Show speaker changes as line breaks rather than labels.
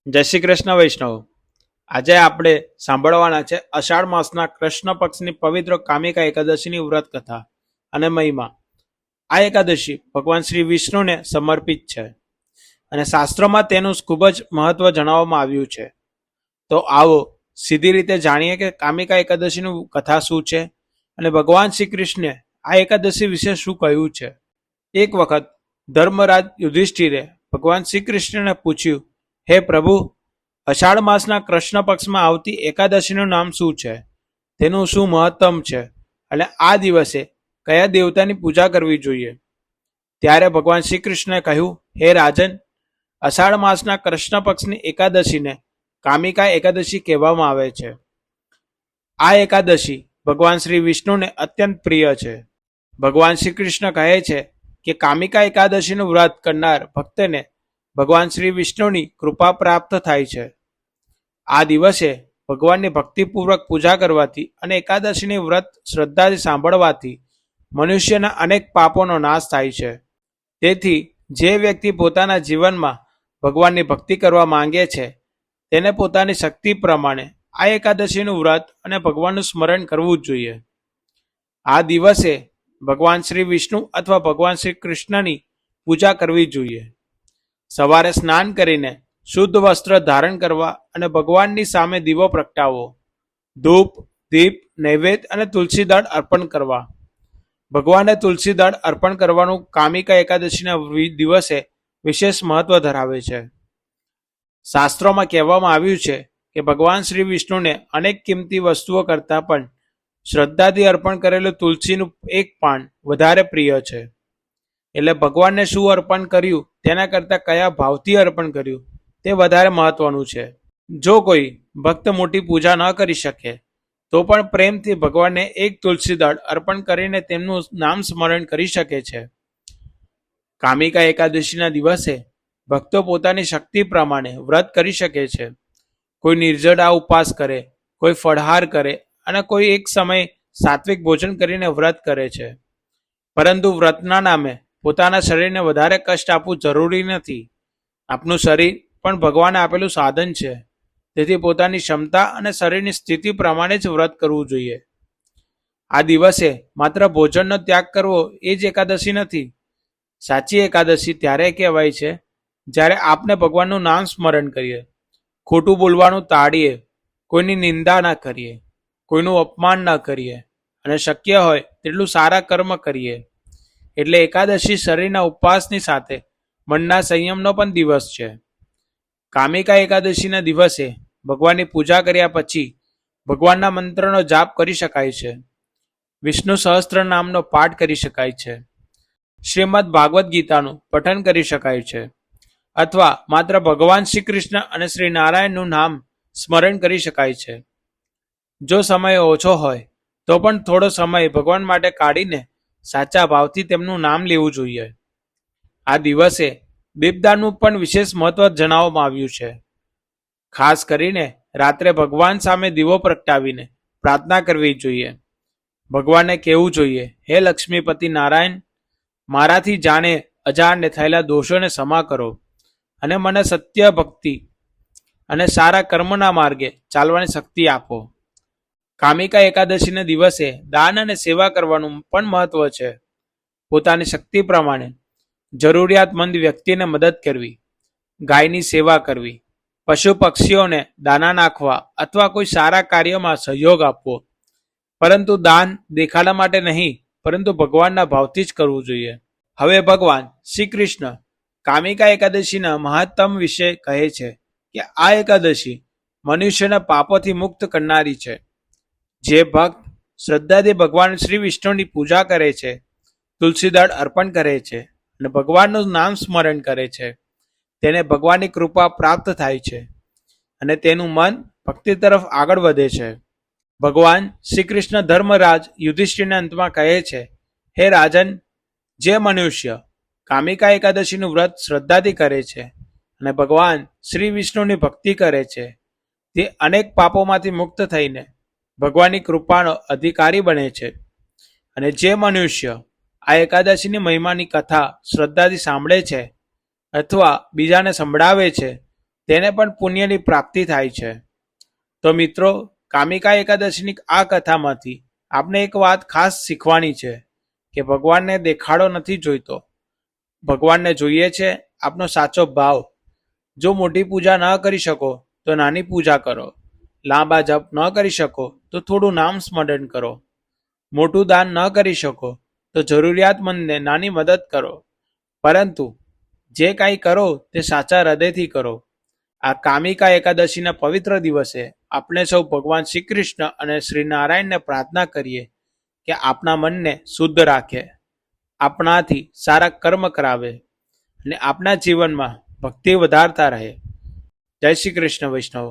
જય શ્રી કૃષ્ણ વૈષ્ણવ. આજે આપણે સાંભળવાના છે અષાઢ માસના કૃષ્ણ પક્ષની પવિત્ર કામિકા એકાદશીની વ્રત કથા અને મહિમા. આ એકાદશી ભગવાન શ્રી વિષ્ણુને સમર્પિત છે અને શાસ્ત્રોમાં તેનું ખૂબ જ મહત્વ જણાવવામાં આવ્યું છે. તો આવો સીધી રીતે જાણીએ કે કામિકા એકાદશીનું કથા શું છે અને ભગવાન શ્રી કૃષ્ણે આ એકાદશી વિશે શું કહ્યું છે. એક વખત ધર્મરાજ યુધિષ્ઠિરે ભગવાન શ્રી કૃષ્ણને પૂછ્યું, હે પ્રભુ, અષાઢ માસના કૃષ્ણ પક્ષમાં આવતી એકાદશીનું નામ શું છે, તેનું શું મહત્તમ છે અને આ દિવસે કયા દેવતાની પૂજા કરવી જોઈએ? ત્યારે ભગવાન શ્રી કૃષ્ણે કહ્યું, હે રાજન, અષાઢ માસના કૃષ્ણ પક્ષની એકાદશીને કામિકા એકાદશી કહેવામાં આવે છે. આ એકાદશી ભગવાન શ્રી વિષ્ણુને અત્યંત પ્રિય છે. ભગવાન શ્રી કૃષ્ણ કહે છે કે કામિકા એકાદશીનું વ્રત કરનાર ભક્તને ભગવાન શ્રી વિષ્ણુની કૃપા પ્રાપ્ત થાય છે. આ દિવસે ભગવાનની ભક્તિપૂર્વક પૂજા કરવાથી અને એકાદશીની વ્રત શ્રદ્ધાથી સાંભળવાથી મનુષ્યના અનેક પાપોનો નાશ થાય છે. તેથી જે વ્યક્તિ પોતાના જીવનમાં ભગવાનની ભક્તિ કરવા માંગે છે તેને પોતાની શક્તિ પ્રમાણે આ એકાદશીનું વ્રત અને ભગવાનનું સ્મરણ કરવું જ જોઈએ. આ દિવસે ભગવાન શ્રી વિષ્ણુ અથવા ભગવાન શ્રી કૃષ્ણની પૂજા કરવી જોઈએ. સવારે સ્નાન કરીને શુદ્ધ વસ્ત્ર ધારણ કરવા અને ભગવાનની સામે દીવો પ્રગટાવવો, ધૂપ, દીપ, નૈવેદ્ય અને તુલસી દળ અર્પણ કરવા. ભગવાનને તુલસી દળ અર્પણ કરવાનું કામિકા એકાદશીના દિવસે વિશેષ મહત્વ ધરાવે છે. શાસ્ત્રોમાં કહેવામાં આવ્યું છે કે ભગવાન શ્રી વિષ્ણુને અનેક કિંમતી વસ્તુઓ કરતાં પણ શ્રદ્ધાથી અર્પણ કરેલું તુલસીનું એક પાન વધારે પ્રિય છે. એટલે ભગવાનને શું અર્પણ કર્યું તેના કરતાં કયા ભાવથી અર્પણ કર્યું તે વધારે મહત્વનું છે. જો કોઈ ભક્ત મોટી પૂજા ન કરી શકે તો પણ પ્રેમથી ભગવાનને એક તુલસી દળ અર્પણ કરીને તેમનું નામ સ્મરણ કરી શકે છે. કામિકા એકાદશીના દિવસે ભક્તો પોતાની શક્તિ પ્રમાણે વ્રત કરી શકે છે. કોઈ નિર્જળા ઉપવાસ કરે, કોઈ ફળહાર કરે અને કોઈ એક સમય સાત્વિક ભોજન કરીને વ્રત કરે છે. પરંતુ વ્રતના નામે પોતાના શરીરને વધારે કષ્ટ આપવું જરૂરી નથી. આપનું શરીર પણ ભગવાને આપેલું સાધન છે. તેથી પોતાની ક્ષમતા અને શરીરની સ્થિતિ પ્રમાણે જ વ્રત કરવું જોઈએ. આ દિવસે માત્ર ભોજનનો ત્યાગ કરવો એ જ એકાદશી નથી. સાચી એકાદશી ત્યારે કહેવાય છે જ્યારે આપને ભગવાનનું નામ સ્મરણ કરીએ, ખોટું બોલવાનું ટાળીએ, કોઈની નિંદા ના કરીએ, કોઈનું અપમાન ના કરીએ અને શક્ય હોય તેટલું સારા કર્મ કરીએ. એટલે એકાદશી શરીરના ઉપવાસની સાથે મનના સંયમનો પણ દિવસ છે. કામિકા એકાદશીના દિવસે ભગવાનની પૂજા કર્યા પછી ભગવાનના મંત્રનો જાપ કરી શકાય છે. વિષ્ણુ સહસ્ત્ર નામનો પાઠ કરી શકાય છે. શ્રીમદ ભાગવદ્ ગીતાનું પઠન કરી શકાય છે. અથવા માત્ર ભગવાન શ્રી કૃષ્ણ અને શ્રી નારાયણનું નામ સ્મરણ કરી શકાય છે. જો સમય ઓછો હોય તો પણ થોડો સમય ભગવાન માટે કાઢીને સાચા ભાવથી તેમનું નામ લેવું જોઈએ. આ દિવસે દીપદાનનું પણ વિશેષ મહત્વ જણાવવામાં આવ્યું છે. ખાસ કરીને રાત્રે ભગવાન સામે દીવો પ્રગટાવીને પ્રાર્થના કરવી જોઈએ. ભગવાનને કહેવું જોઈએ, હે લક્ષ્મીપતિ નારાયણ, મારાથી જાણે અજાણને થયેલા દોષોને ક્ષમા કરો અને મને સત્ય ભક્તિ અને સારા કર્મના માર્ગે ચાલવાની શક્તિ આપો. કામિકા એકાદશીના દિવસે દાન અને સેવા કરવાનું પણ મહત્વ છે. પોતાની શક્તિ પ્રમાણે જરૂરિયાતમંદ વ્યક્તિને મદદ કરવી, ગાયની સેવા કરવી, પશુ પક્ષીઓને દાના નાખવા અથવા કોઈ સારા કાર્યમાં સહયોગ આપવો. પરંતુ દાન દેખાડા માટે નહીં, પરંતુ ભગવાનના ભાવથી જ કરવું જોઈએ. હવે ભગવાન શ્રી કૃષ્ણ કામિકા એકાદશીના મહત્તમ વિશે કહે છે કે આ એકાદશી મનુષ્યના પાપોથી મુક્ત કરનારી છે. જે ભક્ત શ્રદ્ધાથી ભગવાન શ્રી વિષ્ણુની પૂજા કરે છે, તુલસી દળ અર્પણ કરે છે અને ભગવાનનું નામ સ્મરણ કરે છે, તેને ભગવાનની કૃપા પ્રાપ્ત થાય છે અને તેનું મન ભક્તિ તરફ આગળ વધે છે. ભગવાન શ્રી કૃષ્ણ ધર્મરાજ યુધિષ્ઠિરના અંતમાં કહે છે, હે રાજન, જે મનુષ્ય કામિકા એકાદશીનું વ્રત શ્રદ્ધાથી કરે છે અને ભગવાન શ્રી વિષ્ણુની ભક્તિ કરે છે તે અનેક પાપોમાંથી મુક્ત થઈને ભગવાનની કૃપાનો અધિકારી બને છે. અને જે મનુષ્ય આ એકાદશીની મહિમાની કથા શ્રદ્ધાથી સાંભળે છે અથવા બીજાને સંભળાવે છે તેને પણ પુણ્યની પ્રાપ્તિ થાય છે. તો મિત્રો, કામિકા એકાદશીની આ કથામાંથી આપણે એક વાત ખાસ શીખવાની છે કે ભગવાનને દેખાડો નથી જોઈતો, ભગવાનને જોઈએ છે આપનો સાચો ભાવ. જો મોટી પૂજા ન કરી શકો તો નાની પૂજા કરો, લાંબા જપ ન કરી શકો તો થોડું નામ સ્મરણ કરો, મોટું દાન ન કરી શકો તો જરૂરિયાતમંદને નાની મદદ કરો, પરંતુ જે કાંઈ કરો તે સાચા હૃદયથી કરો. આ કામિકા એકાદશીના પવિત્ર દિવસે આપણે સૌ ભગવાન શ્રી કૃષ્ણ અને શ્રી નારાયણને પ્રાર્થના કરીએ કે આપણા મનને શુદ્ધ રાખે, આપણાથી સારા કર્મ કરાવે અને આપણા જીવનમાં ભક્તિ વધારતા રહે. જય શ્રી કૃષ્ણ વૈષ્ણવ.